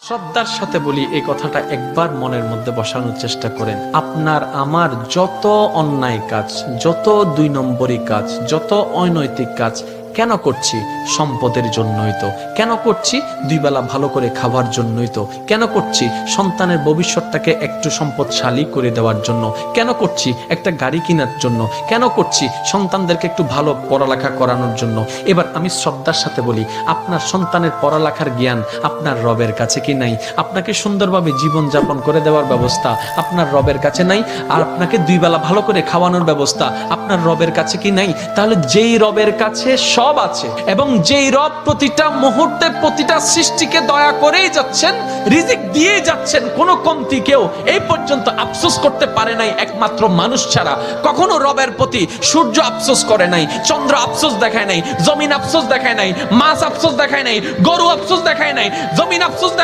শ্রদ্ধার সাথে বলি, এই কথাটা একবার মনের মধ্যে বসানোর চেষ্টা করেন। আপনার আমার যত অন্যায় কাজ, যত দুই নম্বরী কাজ, যত অনৈতিক কাজ কেন করছি? সম্পদের জন্যই তো। কেন করছি? দুই বেলা ভালো করে খাওয়ার জন্যই তো। কেন করছি? সন্তানের ভবিষ্যৎটাকে একটু সম্পদশালী করে দেওয়ার জন্য। কেন করছি? একটা গাড়ি কেনার জন্য। কেন করছি? সন্তানদেরকে একটু ভালো পড়ালেখা করানোর জন্য। এবার আমি শ্রদ্ধার সাথে বলি, আপনার সন্তানের পড়ালেখার জ্ঞান আপনার রবের কাছে কি নাই? আপনাকে সুন্দরভাবে জীবন যাপন করে দেওয়ার ব্যবস্থা আপনার রবের কাছে নাই? আর আপনাকে দুই বেলা ভালো করে খাওয়ানোর ব্যবস্থা আপনার রবের কাছে কি নাই? তাহলে যেই রবের কাছে সব আছে এবং যেই রব প্রতিটা মুহূর্তে প্রতিটা সৃষ্টিকে দয়া করেই যাচ্ছেন, রিজিক দিয়ে যাচ্ছেন, কোনো কমতি কেউ এই পর্যন্ত আফসোস করতে পারে নাই একমাত্র মানুষ ছাড়া। কখনো রবের প্রতি সূর্য আফসোস করে নাই, চন্দ্র আফসোস দেখায় নাই, জমিন আফসোস দেখায় নাই, মাছ আফসোস দেখায় নাই, গরু আফসোস দেখায় নাই, জমিন আফসোস দেখায়